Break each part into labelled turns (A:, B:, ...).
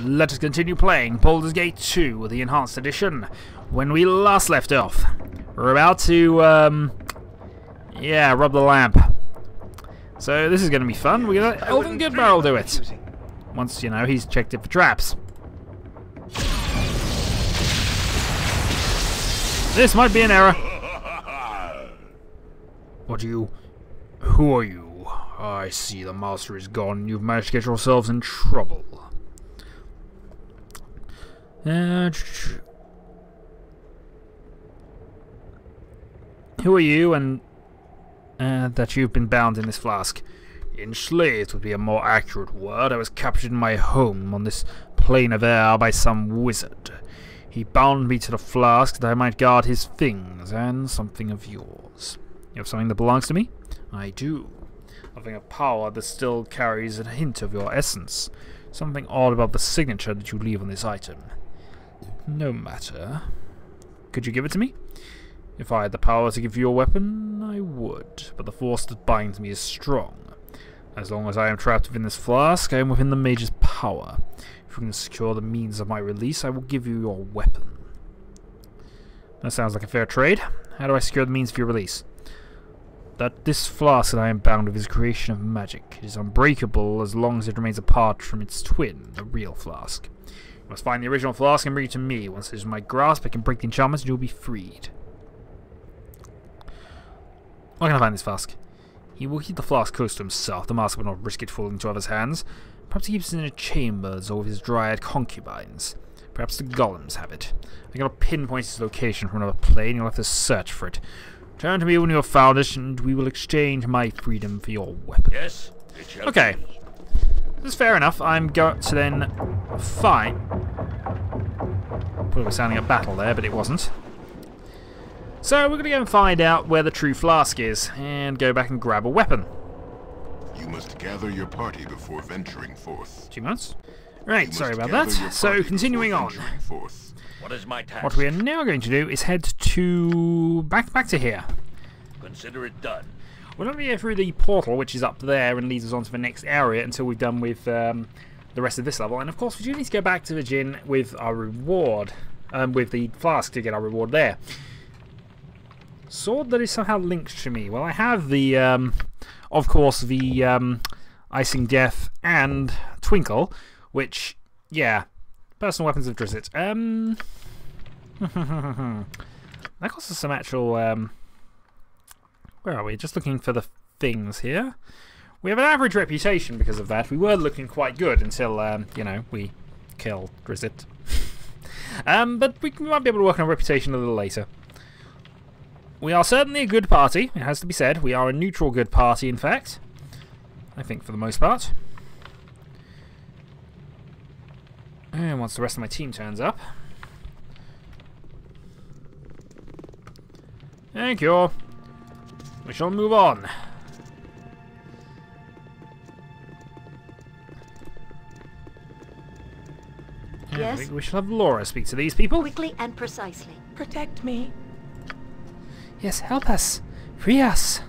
A: Let us continue playing Baldur's Gate 2, the Enhanced Edition, when we last left off. We're about to, yeah, rub the lamp. So this is going to be fun. We're going to let Elven Goodbarrel do it. Once, you know, he's checked it for traps. This might be an error. Who are you? I see the master is gone. You've managed to get yourselves in trouble. Who are you, and that you've been bound in this flask? Enslaved would be a more accurate word. I was captured in my home on this plane of air by some wizard. He bound me to the flask that I might guard his things and something of yours. You have something that belongs to me? I do. Something of power that still carries a hint of your essence. Something odd about the signature that you leave on this item. No matter. Could you give it to me? If I had the power to give you a weapon, I would. But the force that binds me is strong. As long as I am trapped within this flask, I am within the mage's power. If you can secure the means of my release, I will give you your weapon. That sounds like a fair trade. How do I secure the means of your release? That this flask that I am bound with is a creation of magic. It is unbreakable as long as it remains apart from its twin, the real flask. You must find the original flask and bring it to me. Once it is in my grasp, I can break the enchantment and you will be freed. Where can I find this flask? He will keep the flask close to himself. The master will not risk it falling into others' hands. Perhaps he keeps it in his chambers or with his dryad concubines. Perhaps the golems have it. I cannot pinpoint its location from another plane. You'll have to search for it. Turn to me when you have found it, and we will exchange my freedom for your weapon.
B: Yes.
A: Okay. This is fair enough. I'm going to then find... Probably sounding a battle there, but it wasn't. So we're going to go and find out where the true flask is, and go back and grab a weapon.
C: You must gather your party before venturing forth.
A: 2 months. Right, sorry about that. So continuing on.
B: What is my task?
A: What we are now going to do is head to back to here.
B: Consider it done.
A: We're not going to go through the portal, which is up there and leads us on to the next area until we've done with the rest of this level. And of course, we do need to go back to the Djinn with our reward, with the flask to get our reward there. Sword that is somehow linked to me. Well, I have the, of course, the Icing Death and Twinkle, which, yeah, personal weapons of Drizzt. That costs us some actual, where are we? Just looking for the things here. We have an average reputation because of that. We were looking quite good until, you know, we kill Drizzt. But we might be able to work on our reputation a little later. We are certainly a good party, it has to be said. We are a neutral good party, in fact. I think, for the most part. And once the rest of my team turns up. Thank you. We shall move on.
D: Yes?
A: I think we shall have Laura speak to these people.
D: Quickly and precisely.
E: Protect me.
A: Yes, help us. Free us.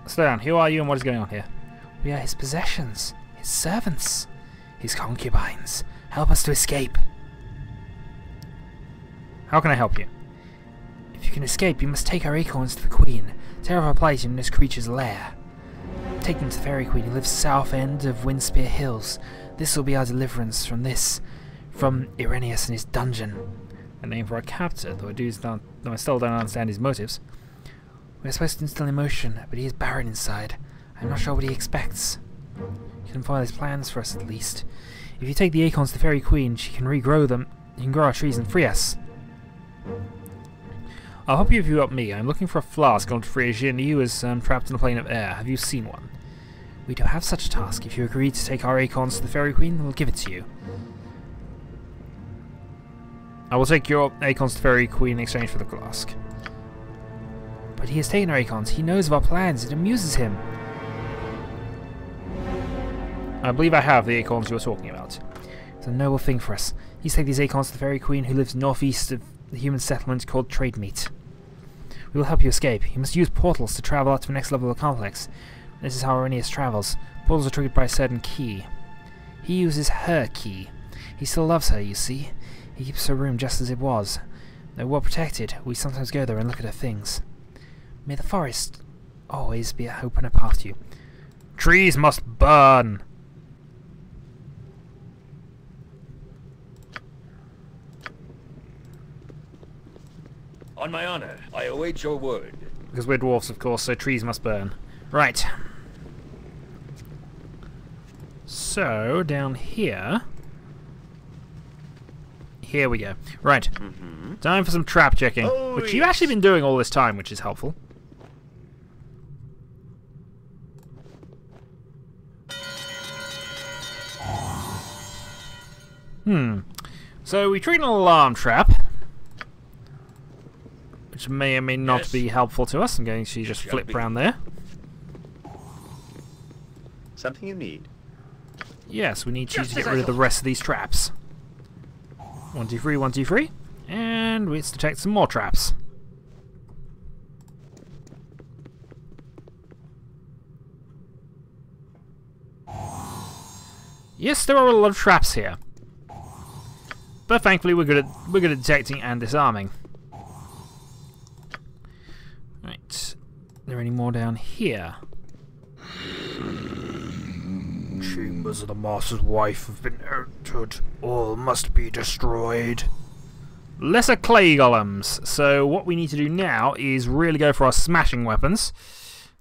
A: Slow down. Who are you and what is going on here? We are his possessions. His servants. His concubines. Help us to escape. How can I help you? If you can escape, you must take our acorns to the Queen. Tear off our plight in this creature's lair. Take them to the Fairy Queen who lives south end of Windspear Hills. This will be our deliverance from Irenaeus and his dungeon. A name for our captor, though I still don't understand his motives. We're supposed to instill emotion, but he is barren inside. I'm not sure what he expects. You can follow his plans for us at least. If you take the acorns to the Fairy Queen, she can regrow them. You can grow our trees and free us. I'll help you if you help me. I'm looking for a flask going to free a Djinn who is trapped in a plane of air. Have you seen one? We do have such a task. If you agree to take our acorns to the Fairy Queen, we'll give it to you. I will take your acorns to the Fairy Queen in exchange for the flask. But he has taken our acorns. He knows of our plans. It amuses him. I believe I have the acorns you were talking about. It's a noble thing for us. He's taken these acorns to the Fairy Queen who lives northeast of the human settlement called Trademeet. We will help you escape. You must use portals to travel out to the next level of the complex. This is how Irenaeus travels. Portals are triggered by a certain key. He uses her key. He still loves her, you see. He keeps her room just as it was. Though well protected, we sometimes go there and look at her things. May the forest always be a hope and a path to you. Trees must burn!
B: On my honor, I await your word.
A: Because we're dwarfs, of course, so trees must burn. Right. So, down here... Here we go. Right. Time for some trap checking.
B: Oh,
A: which you've actually been doing all this time, which is helpful. So we triggered an alarm trap. Which may or may not be helpful to us. I'm going to just flip around there.
E: Something you need?
A: Yes, we need you to get rid of the rest of these traps. 1, 2, 3, 1, 2, 3. And let's detect some more traps. Yes, there are a lot of traps here. But thankfully we're good at detecting and disarming. Right. Are there any more down here? Chambers of the Master's wife have been entered. All must be destroyed. Lesser clay golems. So what we need to do now is really go for our smashing weapons.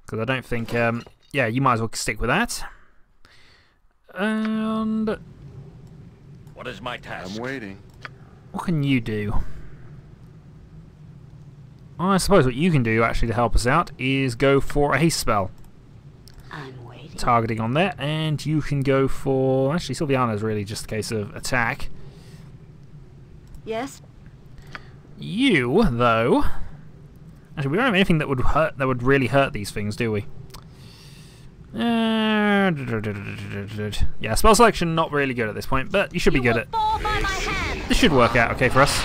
A: Because I don't think... yeah, you might as well stick with that. And...
B: What is my task?
C: I'm waiting.
A: what can you do? I suppose what you can do, actually, to help us out, is go for a haste spell.
D: I'm waiting.
A: Targeting on there, and you can go for... Actually, Sylviana's really just a case of attack.
D: Yes?
A: You, though... Actually, we don't have anything that would hurt, that would really hurt these things, do we? Yeah, spell selection not really good at this point, but you should be good at... This should work out okay for us.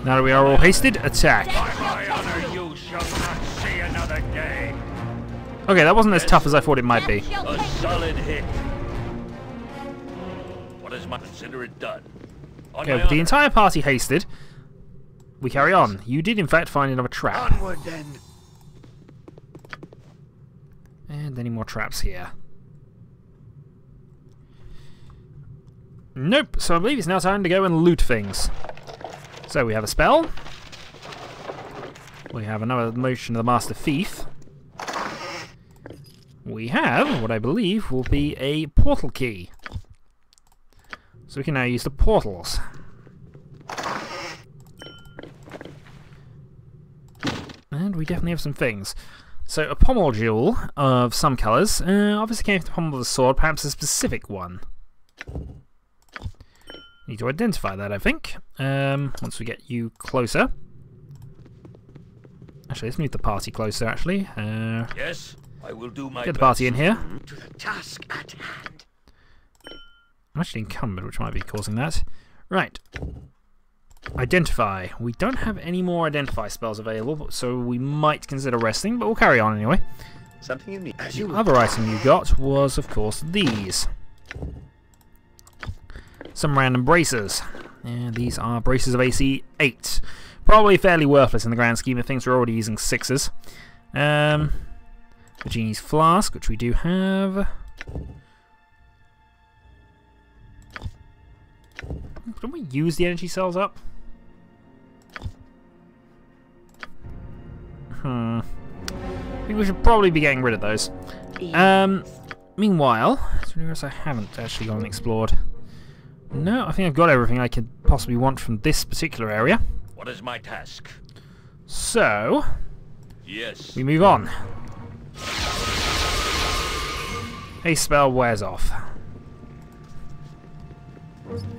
A: Now that we are all hasted, attack.
B: By my honor, you shall not see another day.
A: Okay, that wasn't as tough as I thought it might be.
B: A solid hit. What is my... Consider it done. On
A: Okay,
B: my
A: with the
B: honor.
A: entire party hasted, we carry on. You did, in fact, find another trap.
B: Onward then.
A: And any more traps here? Nope, so I believe it's now time to go and loot things. So we have a spell. We have another motion of the Master Thief. We have what I believe will be a portal key. So we can now use the portals. And we definitely have some things. So a pommel jewel of some colours. Obviously came from the pommel of the sword, perhaps a specific one. Need to identify that, I think. Once we get you closer. Actually, let's move the party closer, actually.
B: Yes, I will do my
A: Get the
B: best.
A: party in here.
B: To the task at hand.
A: I'm actually encumbered, which might be causing that. Right. Identify. We don't have any more identify spells available, so we might consider resting, but we'll carry on anyway.
E: Something you need?
A: The other item you got was, of course, these. Some random braces. And these are braces of AC 8. Probably fairly worthless in the grand scheme of things. We're already using 6s. The Genie's Flask, which we do have. Don't we use the energy cells up? I think we should probably be getting rid of those. Meanwhile, is there anywhere else I haven't actually gone and explored? No, I think I've got everything I could possibly want from this particular area.
B: What is my task?
A: So,
B: Yes.
A: we move on. Haste spell wears off.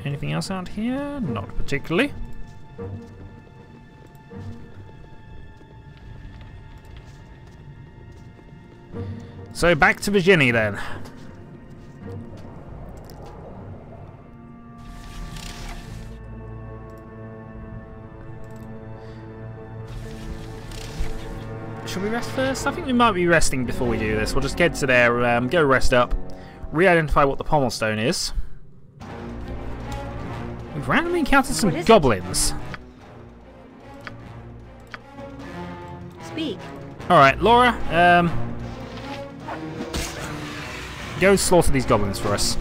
A: Anything else out here? Not particularly. So back to Virginia then. Shall we rest first? I think we might be resting before we do this. We'll just get to there, go rest up, re-identify what the pommel stone is. We've randomly encountered some goblins.
D: Speak.
A: Alright, Laura, go slaughter these goblins for us.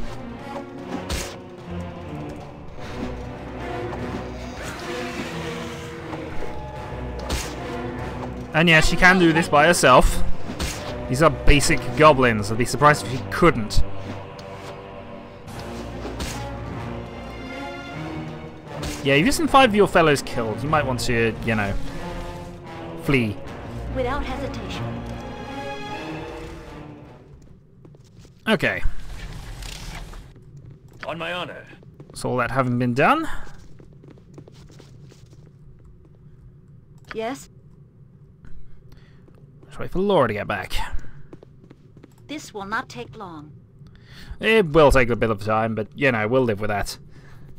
A: And yeah, she can do this by herself. These are basic goblins. I'd be surprised if she couldn't. Yeah, you've just seen 5 of your fellows killed. You might want to, you know, flee.
D: Without hesitation.
A: Okay.
B: On my honor.
A: So all that having been done.
D: Yes?
A: Let's wait for Laura to get back.
D: This will not take long.
A: It will take a bit of time, but, you know, we'll live with that.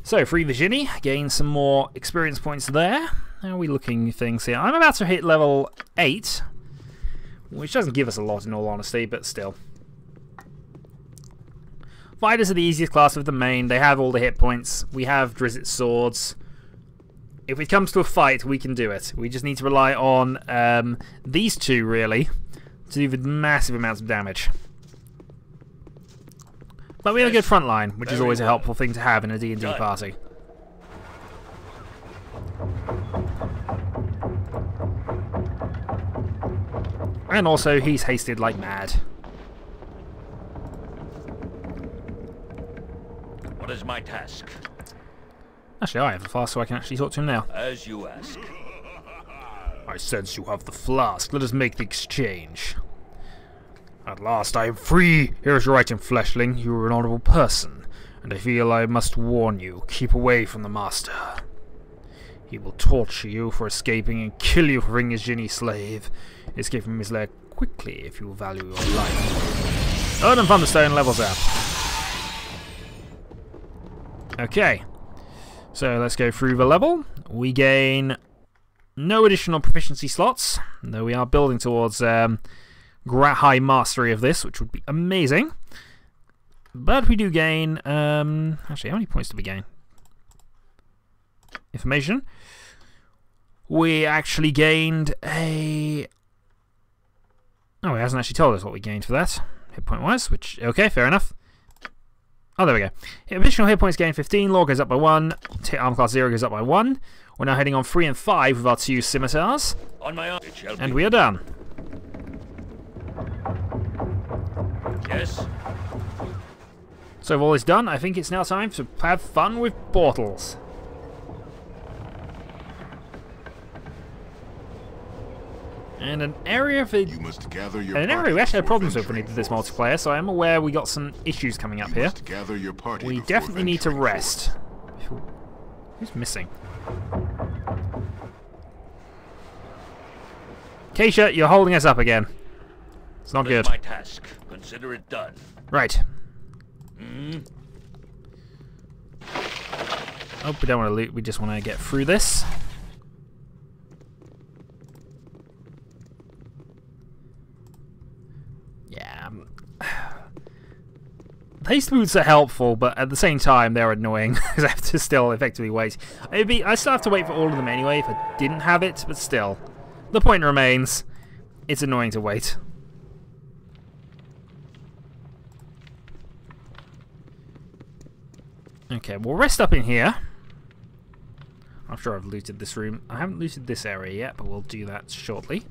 A: So, free Virginie, gain some more experience points there. How are we looking things here? I'm about to hit level 8, which doesn't give us a lot in all honesty, but still. Fighters are the easiest class of the main. They have all the hit points. We have Drizzt's swords. If it comes to a fight, we can do it. We just need to rely on these two, really, to do the massive amounts of damage. But we have a good front line, which is always a helpful thing to have in a D&D party. And also, he's hasted like mad.
B: What is my task?
A: Actually, I have the flask, so I can actually talk to him now.
B: As you ask.
A: I sense you have the flask. Let us make the exchange. At last, I am free. Here is your item, fleshling. You are an honorable person, and I feel I must warn you. Keep away from the master. He will torture you for escaping and kill you for being his genie slave. Escape from his lair quickly if you value your life. Urden Thunderbane levels up. Okay. So let's go through the level. We gain no additional proficiency slots, though we are building towards high mastery of this, which would be amazing. But we do gain... actually, how many points did we gain? Information. We actually gained a... Oh, it hasn't actually told us what we gained for that, hit point wise, which... Okay, fair enough. Oh, there we go. Additional hit points gained 15, law goes up by 1, armor class 0 goes up by 1. We're now heading on 3 and 5 with our 2 scimitars.
B: On my honor,
A: and we are done.
B: Yes.
A: So with all this done, I think it's now time to have fun with portals. And an area for...
C: You must gather your
A: an area we actually had problems with when we did this multiplayer, so I am aware we got some issues coming up here. We definitely need to rest. Who's missing? Keisha, you're holding us up again. It's not good.
B: My task. Consider it done.
A: Right. Oh, we don't want to loot, we just want to get through this. Yeah. Haste boots are helpful, but at the same time they're annoying because I have to still effectively wait. I still have to wait for all of them anyway if I didn't have it, but still. The point remains, it's annoying to wait. Okay, we'll rest up in here. I'm sure I've looted this room. I haven't looted this area yet, but we'll do that shortly.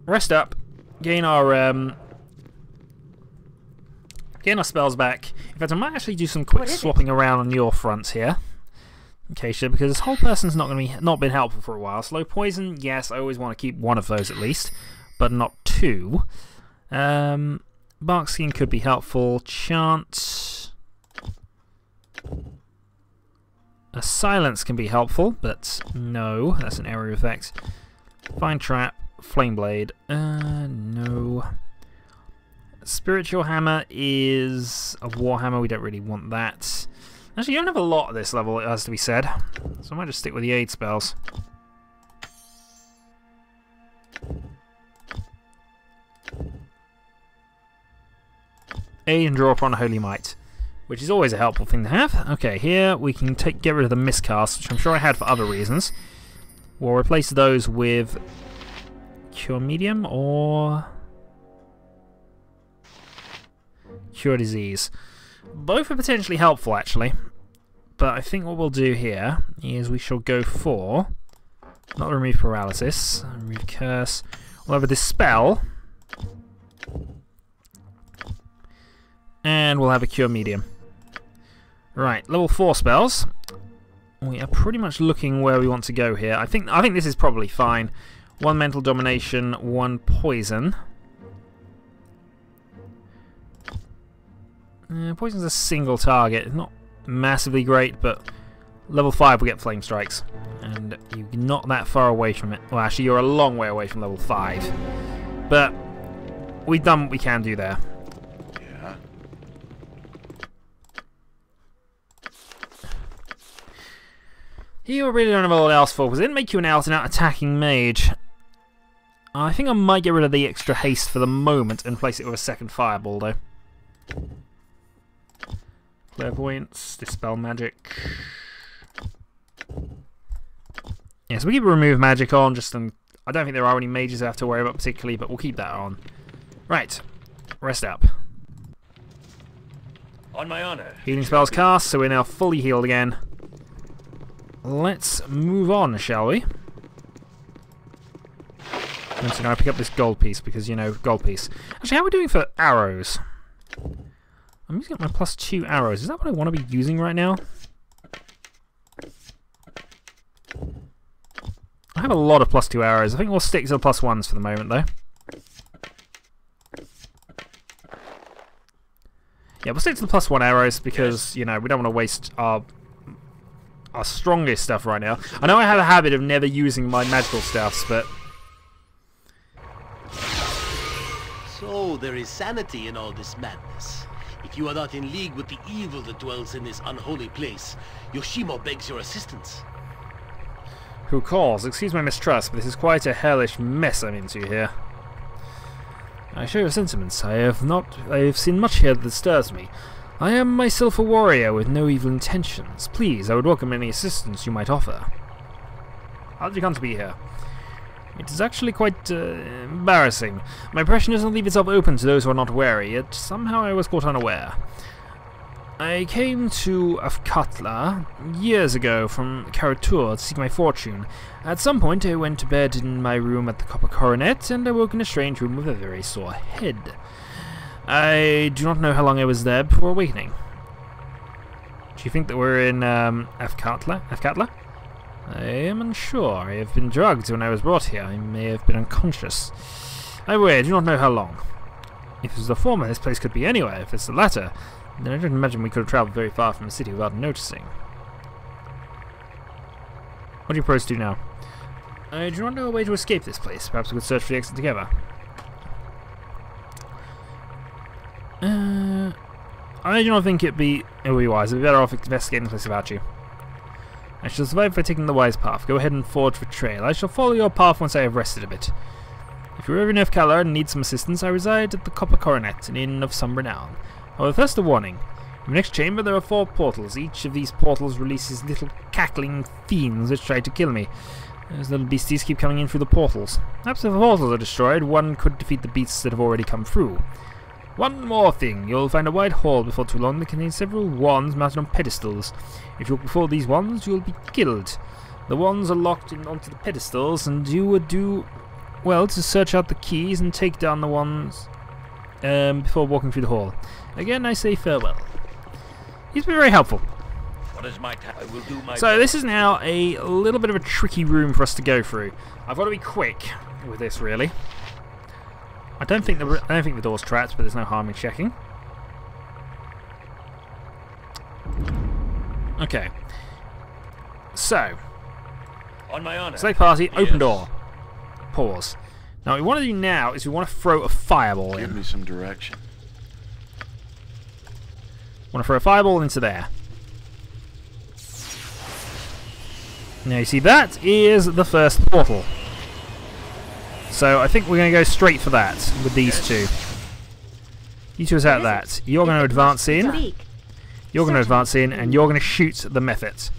A: Rest up, gain our spells back. In fact, I might actually do some quick swapping around on your front here, Keisha, because this whole person's not been helpful for a while. Slow poison, yes, I always want to keep one of those at least, but not 2. Bark skin could be helpful. Chant. A silence can be helpful, but no, that's an area effect. Fine trap, flame blade, no. Spiritual hammer is a warhammer. We don't really want that. Actually, you don't have a lot at this level, it has to be said, so I might just stick with the aid spells. Aid and draw upon Holy Might, which is always a helpful thing to have. Okay, here we can get rid of the miscast, which I'm sure I had for other reasons. We'll replace those with Cure Medium or Cure Disease. Both are potentially helpful, actually. But I think what we'll do here is we shall go for not remove paralysis, remove curse. We'll have a dispel. And we'll have a cure medium. Right, level 4 spells. We are pretty much looking where we want to go here. I think this is probably fine. 1 mental domination, 1 poison. Poison's a single target. Not massively great, but level 5 we get flame strikes. And you're not that far away from it. Well, actually, you're a long way away from level 5. But we've done what we can do there.
E: Yeah.
A: You really don't have a lot else for, because it didn't make you an out-and-out attacking mage. I think I might get rid of the extra haste for the moment and replace it with a second fireball, though. Clairvoyance, Dispel Magic. Yeah, so we keep remove magic on, I don't think there are any mages I have to worry about particularly, but we'll keep that on. Right, rest up.
B: On my honor.
A: Healing spells cast, so we're now fully healed again. Let's move on, shall we? I'm just going to pick up this gold piece because, you know, gold piece. Actually, how are we doing for arrows? I'm using up my +2 arrows. Is that what I want to be using right now? I have a lot of +2 arrows. I think we'll stick to the +1s for the moment, though. Yeah, we'll stick to the +1 arrows because, you know, we don't want to waste our strongest stuff right now. I know I have a habit of never using my magical stuffs, but...
F: So there is sanity in all this madness. If you are not in league with the evil that dwells in this unholy place, Yoshimo begs your assistance.
A: Who calls? Excuse my mistrust, but this is quite a hellish mess I'm into here. I share your sentiments. I have seen much here that disturbs me. I am myself a warrior with no evil intentions. Please, I would welcome any assistance you might offer. How did you come to be here? It is actually quite embarrassing. My impression doesn't leave itself open to those who are not wary, yet somehow I was caught unaware. I came to Afkatla years ago from Karatur to seek my fortune. At some point I went to bed in my room at the Copper Coronet and I woke in a strange room with a very sore head. I do not know how long I was there before awakening. Do you think that we're in Afkatla? I am unsure. I have been drugged when I was brought here. I may have been unconscious. I do not know how long. If it's the former, this place could be anywhere. If it's the latter, then I don't imagine we could have travelled very far from the city without noticing. What do you propose to do now? I do not know a way to escape this place. Perhaps we could search for the exit together. I do not think it would be wise. It would be better off investigating the place without you. I shall survive by taking the wise path. Go ahead and forge for trail. I shall follow your path once I have rested a bit. If you're ever in Efkala and need some assistance, I reside at the Copper Coronet, an inn of some renown. However, first a warning. In the next chamber there are 4 portals. Each of these portals releases little cackling fiends which try to kill me. Those little beasties keep coming in through the portals. Perhaps if the portals are destroyed, one could defeat the beasts that have already come through. One more thing. You'll find a wide hall before too long that contains several wands mounted on pedestals. If you walk before these wands, you'll be killed. The wands are locked onto the pedestals, and you would do well to search out the keys and take down the wands before walking through the hall. Again, I say farewell. He's been very helpful.
B: What is my I will do my
A: So this is now a little bit of a tricky room for us to go through. I've got to be quick with this, really. I don't think the door's trapped, but there's no harm in checking. Okay. So,
B: on my honor.
A: select party,
B: Yes.
A: open door. Pause. Now what we want to do now is we want to throw a fireball
E: Give
A: in.
E: me some direction.
A: Want to throw a fireball into there. Now you see that is the first portal. So I think we're going to go straight for that with these two. You two attack that. You're going to advance in.
D: Speak.
A: You're going to advance in, and you're going to shoot the Mephit.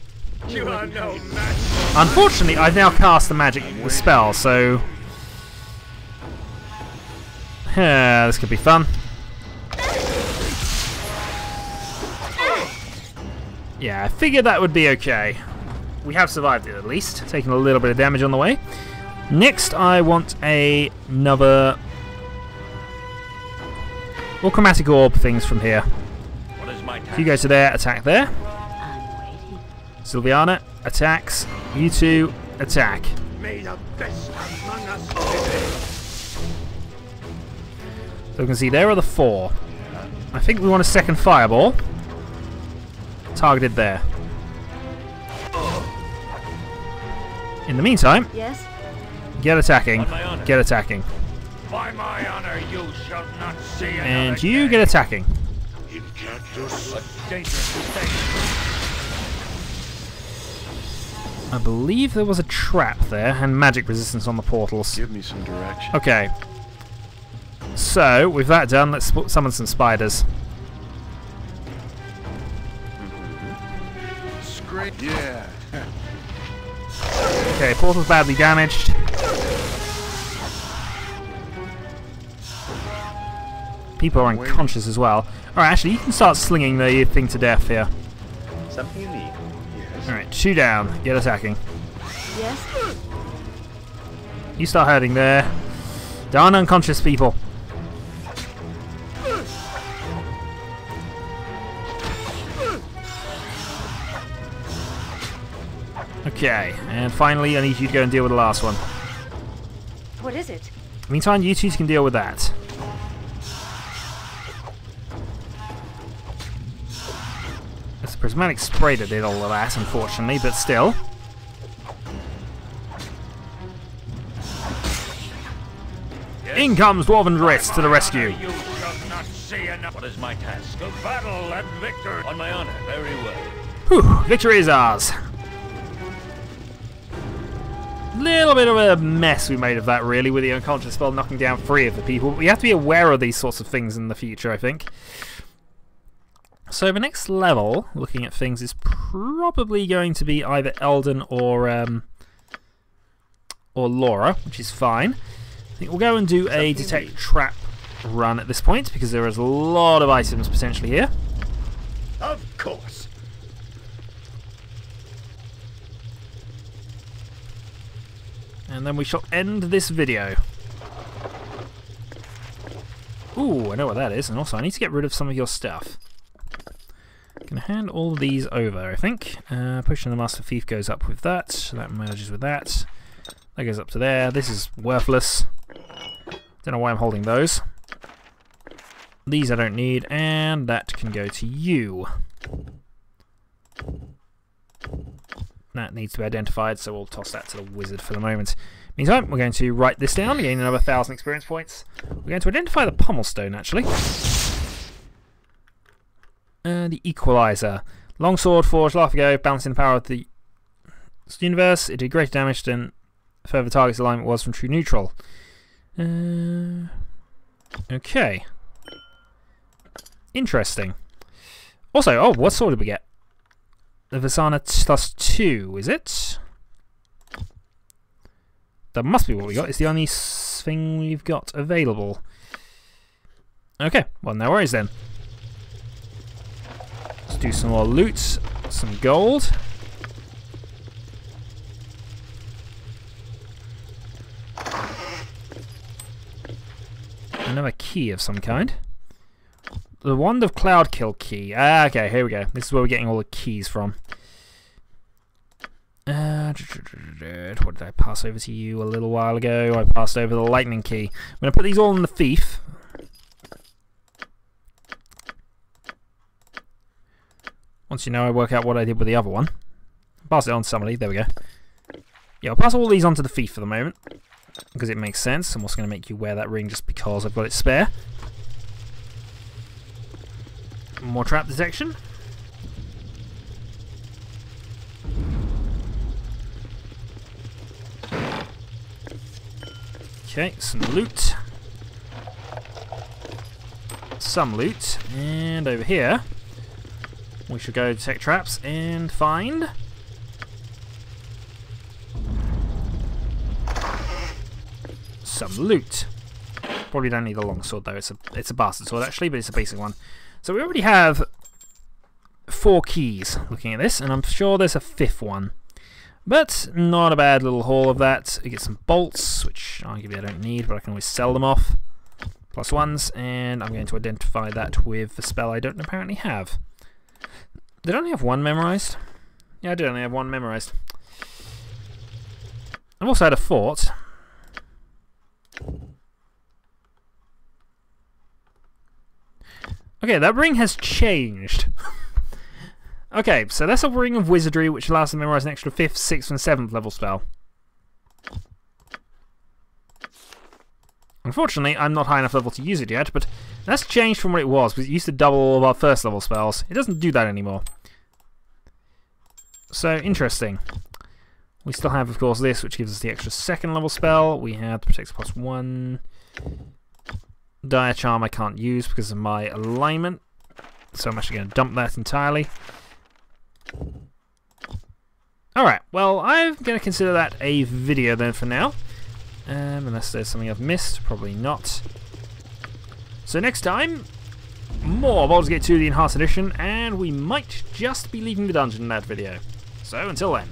B: You are no match.
A: Unfortunately, I've now cast the spell, so... this could be fun. Yeah, I figured that would be okay. We have survived it at least, taking a little bit of damage on the way. Next, I want another... Or chromatic orb things from here.
B: What is my task?
A: You go to there, attack there.
D: I'm waiting.
A: Sylviana attacks. You two attack.
B: May the best among us prevail.
A: So we can see there are the 4. I think we want a second fireball. Targeted there. In the meantime,
D: Yes?
A: get attacking.
B: On my honor.
A: Get attacking.
B: By my honor, you shall not see another
A: And you
B: day.
A: get attacking.
C: In cactus.
B: A dangerous mistake.
A: I believe there was a trap there and magic resistance on the portals.
C: Give me some direction.
A: Okay. So, with that done, let's summon some spiders.
C: Scrape. Yeah.
A: Okay, portal's badly damaged. People are unconscious as well. Alright, actually, you can start slinging the thing to death here.
E: Something you need. Yes.
A: Alright, 2 down. Get attacking.
D: Yes?
A: You start hurting there. Darn unconscious people. Okay, and finally I need you to go and deal with the last one.
D: What is it?
A: Meantime, you two can deal with that. It's a prismatic spray that did all of that, unfortunately, but still.
B: Yes.
A: In comes Dwarvern Drizzt to the rescue.
B: You shall not see enough. What is my task? To battle and victor. On my honor, very well.
A: Whew, victory is ours. Little bit of a mess we made of that, really, with the unconscious spell knocking down 3 of the people. We have to be aware of these sorts of things in the future, I think. So the next level, looking at things, is probably going to be either Eldon or Laura, which is fine. I think we'll go and do a detect trap run at this point, because there is a lot of items potentially here.
B: Of course.
A: And then we shall end this video. Ooh, I know what that is, and also I need to get rid of some of your stuff. I'm going to hand all of these over, I think. Potion of the Master Thief goes up with that, so that merges with that. That goes up to there. This is worthless. Don't know why I'm holding those. These I don't need, and that can go to you. That needs to be identified, so we'll toss that to the wizard for the moment. Meantime, we're going to write this down, gain another 1,000 experience points. We're going to identify the pommel stone, actually. The equalizer. Longsword forged long ago, balancing the power of the universe. It did greater damage than further target's alignment was from true neutral. Okay. Interesting. Also, oh, what sword did we get? The Vasana +2, is it? That must be what we got. It's the only thing we've got available. Okay, well, no worries then. Let's do some more loot, some gold. Another key of some kind. The Wand of Cloudkill key. Ah, okay, here we go. This is where we're getting all the keys from. What did I pass over to you a little while ago? I passed over the lightning key. I'm going to put these all in the thief. Once you know, I work out what I did with the other one. Pass it on to somebody. There we go. Yeah, I'll pass all these on to the thief for the moment, because it makes sense. I'm also going to make you wear that ring just because I've got it spare. More trap detection. Okay, some loot. some loot. And over here, we should go detect traps and find some loot. Probably don't need a long sword though. It's a bastard sword actually, but it's a basic one. So we already have 4 keys looking at this, and I'm sure there's a 5th one. But not a bad little haul of that. We get some bolts, which arguably I don't need, but I can always sell them off. +1s, and I'm going to identify that with the spell I don't apparently have. Did I only have 1 memorized? Yeah, I did only have 1 memorized. I've also had a fort. Okay, that ring has changed. Okay, so that's a ring of wizardry, which allows us to memorize an extra 5th, 6th, and 7th level spell. Unfortunately, I'm not high enough level to use it yet, but that's changed from what it was, because it used to double all of our 1st level spells. It doesn't do that anymore. So, interesting. We still have, of course, this, which gives us the extra 2nd level spell. We have the Protect +1. Dire Charm I can't use because of my alignment, so I'm actually going to dump that entirely. Alright, well, I'm going to consider that a video then for now. Unless there's something I've missed, probably not. So next time, more Baldur's Gate 2 the Enhanced Edition, and we might just be leaving the dungeon in that video. So until then.